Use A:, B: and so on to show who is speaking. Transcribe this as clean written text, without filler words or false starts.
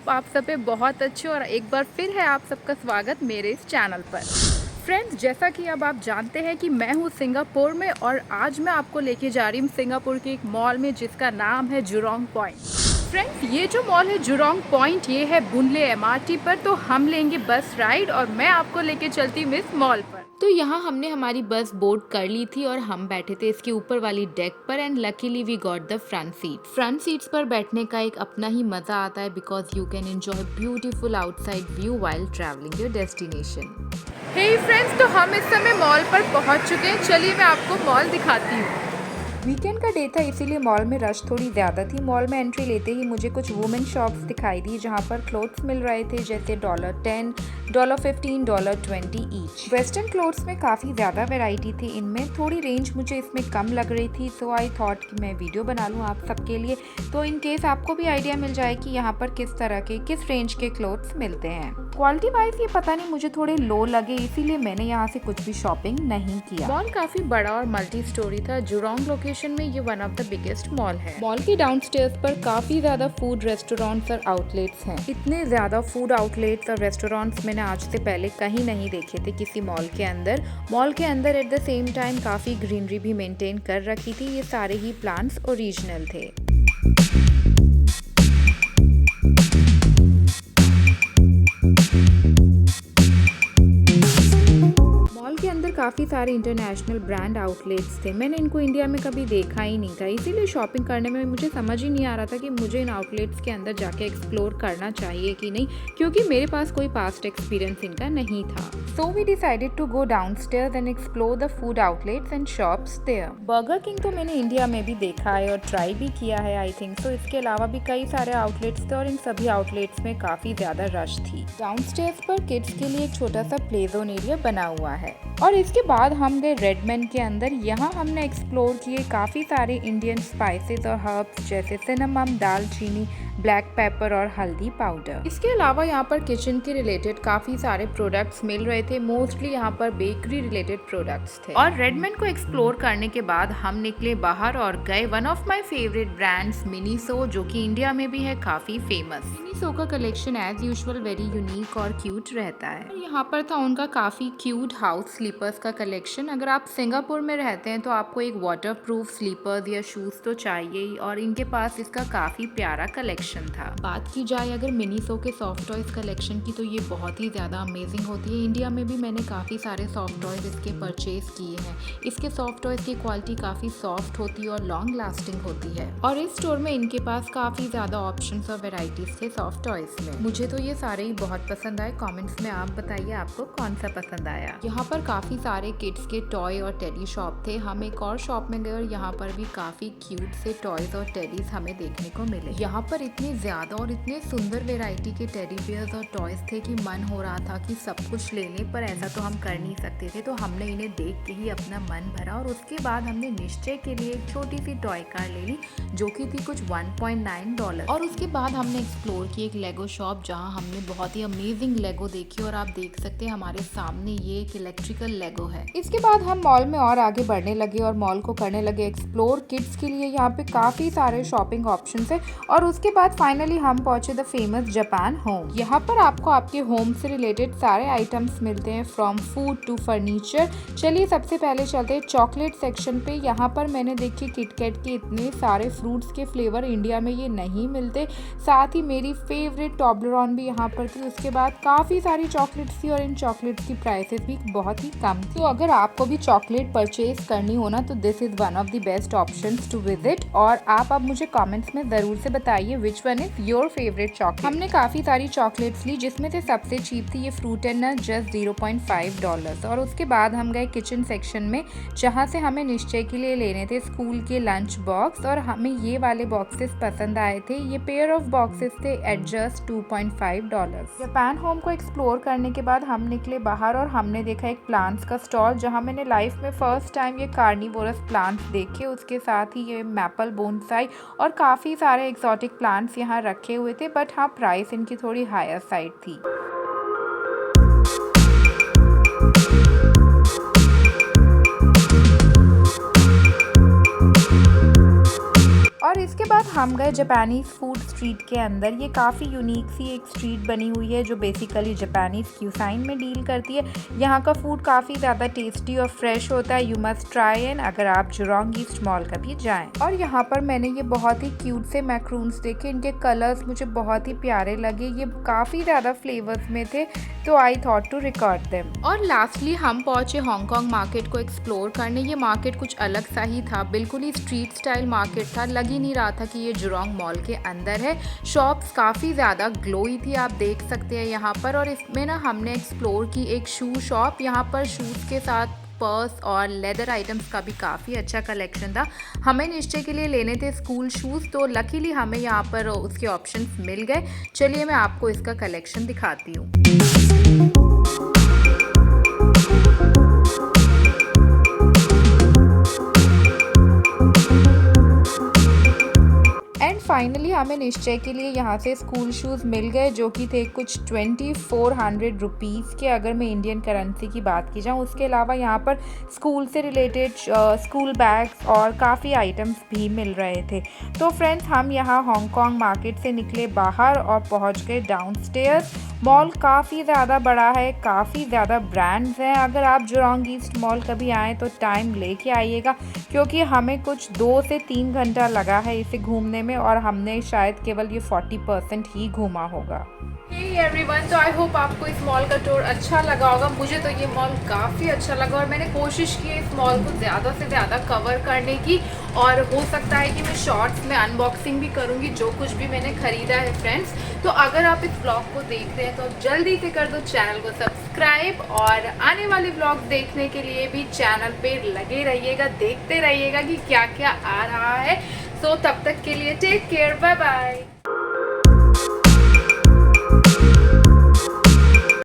A: Hope आप सब पे बहुत अच्छे और एक बार फिर है आप सबका स्वागत मेरे इस चैनल पर। फ्रेंड्स, जैसा कि अब आप जानते हैं कि मैं हूँ सिंगापुर में और आज मैं आपको लेके जा रही हूँ सिंगापुर के एक मॉल में जिसका नाम है जुरोंग पॉइंट। फ्रेंड्स, ये जो मॉल है जुरोंग पॉइंट ये है बुनले एमआरटी पर, तो हम लेंगे बस राइड और मैं आपको लेके चलती हूँ इस मॉल पर। तो यहाँ हमने हमारी बस बोर्ड कर ली थी और हम बैठे थे इसके ऊपर वाली डेक पर and luckily we got the front seat. Front seats पर बैठने का एक अपना ही मजा आता है because you can enjoy beautiful outside view while travelling your destination. Hey friends, तो हम इस समय मॉल पर पहुंच चुके हैं। चलिए मैं आपको मॉल दिखाती हूँ। वीकेंड का डे था इसीलिए मॉल में रश थोड़ी ज़्यादा थी। मॉल में एंट्री लेते ही मुझे कुछ वुमेन शॉप्स दिखाई दी जहाँ पर क्लोथ्स मिल रहे थे जैसे $10, $15, $20 ईच। वेस्टर्न क्लोथ्स में काफ़ी ज़्यादा वैरायटी थी। इनमें थोड़ी रेंज मुझे इसमें कम लग रही थी, सो आई थॉट कि मैं वीडियो बना लूँ आप सबके लिए, तो इन केस आपको भी आइडिया मिल जाए कि यहाँ पर किस तरह के किस रेंज के क्लोथ्स मिलते हैं। क्वालिटी वाइज ये पता नहीं मुझे थोड़े लो लगे, इसीलिए मैंने यहाँ से कुछ भी शॉपिंग नहीं किया। मॉल काफ़ी बड़ा और मल्टी स्टोरी था। जुरोंग लोकेशन में ये one of the biggest mall है। मॉल के डाउनस्टेयर्स पर काफी ज्यादा फूड रेस्टोरेंट्स और आउटलेट्स हैं। इतने ज्यादा फूड आउटलेट्स और रेस्टोरेंट्स मैंने आज से पहले कहीं नहीं देखे थे किसी मॉल के अंदर। मॉल के अंदर एट द सेम टाइम काफी ग्रीनरी भी मेंटेन कर रखी थी। ये सारे ही प्लांट्स ओरिजिनल थे। काफ़ी सारे इंटरनेशनल ब्रांड आउटलेट्स थे। मैंने इनको इंडिया में कभी देखा ही नहीं था, इसीलिए शॉपिंग करने में मुझे समझ ही नहीं आ रहा था कि मुझे इन आउटलेट्स के अंदर जाके एक्सप्लोर करना चाहिए कि नहीं, क्योंकि मेरे पास कोई पास्ट एक्सपीरियंस इनका नहीं था। So we decided to go downstairs and explore the food outlets and shops there. Burger King तो मैंने इंडिया में भी देखा है और ट्राई भी किया है आई थिंक सो। इसके अलावा भी कई सारे आउटलेट्स थे और इन सभी आउटलेट्स में काफ़ी ज़्यादा रश थी। डाउनस्टेयर्स पर किड्स के लिए एक छोटा सा प्ले जोन एरिया बना हुआ है और इसके बाद हम गए रेडमैन के अंदर। यहाँ हमने एक्सप्लोर किए काफ़ी सारे इंडियन स्पाइसेस और हर्ब्स जैसे सिनेमम, दालचीनी, ब्लैक पेपर और हल्दी पाउडर। इसके अलावा यहाँ पर किचन के रिलेटेड काफ़ी सारे प्रोडक्ट्स मिल रहे थे। मोस्टली यहाँ पर बेकरी रिलेटेड प्रोडक्ट्स थे। और रेडमैन को एक्सप्लोर करने के बाद हम निकले बाहर और गए one of my favourite brands Miniso, जो कि इंडिया में भी है काफ़ी फेमस। मिनीसो का collection as usual very unique और क्यूट रहता है। यहाँ पर था उनका काफ़ी क्यूट हाउस स्लीपर्स का कलेक्शन। अगर आप सिंगापुर में रहते हैं तो आपको एक वाटर प्रूफ स्लीपर्स या शूज तो चाहिए ही, और इनके पास इसका काफ़ी प्यारा कलेक्शन था। बात की जाए अगर मिनीसो के सॉफ्ट टॉयज कलेक्शन की तो ये बहुत ही ज़्यादा अमेजिंग होती है। इंडिया में भी मैंने काफ़ी सारे सॉफ्ट टॉयज इसके परचेज किए हैं। इसके सॉफ्ट टॉयज की क्वालिटी काफ़ी सॉफ्ट होती है और लॉन्ग लास्टिंग होती है। और इस स्टोर में इनके पास काफ़ी ज़्यादा ऑप्शंस और वेराइटीज थे सॉफ्ट टॉयज में। मुझे तो ये सारे ही बहुत पसंद आए। कॉमेंट्स में आप बताइए आपको कौन सा पसंद आया। यहाँ पर काफ़ी सारे किड्स के टॉय और टेडी शॉप थे। हम एक और शॉप में गए और यहाँ पर भी काफ़ी क्यूट से टॉयज और टेडीज हमें देखने को मिले। यहाँ पर इतने ज़्यादा और इतने सुंदर वैरायटी के टेडी बियर्स और टॉयज थे कि मन हो रहा था कि सब कुछ लेने, पर ऐसा तो हम कर नहीं सकते थे, तो हमने इन्हें देख के ही अपना मन भरा और उसके बाद हमने निश्चय के लिए एक छोटी सी टॉय कार ले ली जो कि थी कुछ $1.9। और उसके बाद हमने एक्सप्लोर की एक लेगो शॉप जहाँ हमने बहुत ही अमेजिंग लेगो देखी और आप देख सकते हैं हमारे सामने ये एक इलेक्ट्रिकल लेगो है। इसके बाद हम मॉल में और आगे बढ़ने लगे और मॉल को करने लगे एक्सप्लोर। किड्स के लिए यहाँ पे काफी सारे शॉपिंग ऑप्शंस है और उसके बाद फाइनली हम पहुंचे द फेमस जापान होम। यहाँ पर आपको आपके होम से रिलेटेड सारे आइटम्स मिलते हैं फ्रॉम फूड टू फर्नीचर। चलिए सबसे पहले चलते हैं चॉकलेट सेक्शन पे। यहाँ पर मैंने देखी किटकैट के इतने सारे फ्रूट्स के फ्लेवर, इंडिया में ये नहीं मिलते। साथ ही मेरी फेवरेट टॉबलरॉन भी यहाँ पर थी। उसके बाद काफ़ी सारी चॉकलेट्स थी और इन चॉकलेट्स की प्राइसेस भी बहुत ही कम थी। तो अगर आपको भी चॉकलेट परचेज करनी हो ना तो this is one of the best options to visit. और आप अब मुझे कमेंट्स में ज़रूर से बताइए which one is your favourite chocolate. हमने काफ़ी सारी चॉकलेट्स ली जिसमें से सबसे चीप थी ये फ्रूट एंड नट जस्ट $0.5। और उसके बाद हम गए किचन सेक्शन में जहाँ से हमें निश्चय के लिए लेने थे स्कूल के लंच बॉक्स और हमें ये वाले बॉक्सेस पसंद आए थे। ये पेयर ऑफ बॉक्सेस थे एट जस्ट $2.5। जापान होम को एक्सप्लोर करने के बाद हम निकले बाहर और हमने देखा एक प्लांट्स का स्टॉल जहाँ मैंने लाइफ में फर्स्ट टाइम ये कार्निवोरस प्लांट्स देखे। उसके साथ ही ये मैपल बोनसाई और काफ़ी सारे एक्सोटिक प्लांट्स यहाँ रखे हुए थे, बट हाँ प्राइस इनकी थोड़ी हायर साइड थी। और इसके बाद हम गए जापानीज़ फूड स्ट्रीट के अंदर। ये काफ़ी यूनिक सी एक स्ट्रीट बनी हुई है जो बेसिकली जापानीज़ क्यूसाइन में डील करती है। यहाँ का फूड काफ़ी ज़्यादा टेस्टी और फ्रेश होता है। यू मस्ट ट्राई एंड अगर आप जुरांग ईस्ट मॉल कभी जाएं। और यहाँ पर मैंने ये बहुत ही क्यूट से मैक्रून्स देखे। इनके कलर्स मुझे बहुत ही प्यारे लगे। ये काफ़ी ज़्यादा फ्लेवर्स में थे, तो I thought to record them. और लास्टली हम पहुँचे हांगकांग मार्केट को एक्सप्लोर करने। ये मार्केट कुछ अलग सा ही था, बिल्कुल ही स्ट्रीट स्टाइल मार्केट था। लग ही नहीं रहा था कि ये जुरांग मॉल के अंदर है। शॉप्स काफ़ी ज़्यादा ग्लोई थी, आप देख सकते हैं यहाँ पर। और इसमें ना हमने एक्सप्लोर की एक शू शॉप। यहाँ पर शूज़ के साथ पर्स और लेदर आइटम्स का भी काफ़ी अच्छा कलेक्शन था। हमें निश्चय के लिए लेने थे स्कूल शूज़, तो लकीली हमें यहाँ पर उसके ऑप्शंस मिल गए। चलिए मैं आपको इसका कलेक्शन दिखाती हूँ। एंड फाइनली हमें निश्चय के लिए यहाँ से स्कूल शूज़ मिल गए जो कि थे कुछ 2400 रुपीज़ के, अगर मैं इंडियन करेंसी की बात की जाऊँ। उसके अलावा यहाँ पर स्कूल से रिलेटेड स्कूल बैग्स और काफ़ी आइटम्स भी मिल रहे थे। तो फ्रेंड्स, हम यहाँ हांगकांग मार्केट से निकले बाहर और पहुँच गए डाउनस्टेयर्स। मॉल काफ़ी ज़्यादा बड़ा है, काफ़ी ज़्यादा ब्रांड्स हैं। अगर आप जुरांग ईस्ट मॉल कभी आएँ तो टाइम लेके आइएगा, क्योंकि हमें कुछ 2 से 3 घंटा लगा है इसे घूमने में और हमने शायद केवल ये 40% ही घूमा होगा। हे एवरीवन, तो आई होप आपको इस मॉल का टूर अच्छा लगा होगा। मुझे तो ये मॉल काफ़ी अच्छा लगा और मैंने कोशिश की है इस मॉल को ज़्यादा से ज़्यादा कवर करने की। और हो सकता है कि मैं शॉर्ट्स में अनबॉक्सिंग भी करूँगी जो कुछ भी मैंने ख़रीदा है फ्रेंड्स। तो अगर आप इस ब्लॉग को देख रहे हैं तो जल्दी से कर दो चैनल को सब्सक्राइब, और आने वाले ब्लॉग देखने के लिए भी चैनल पे लगे रहिएगा, देखते रहिएगा कि क्या क्या आ रहा है। तो तब तक के लिए टेक केयर, बाय बाय।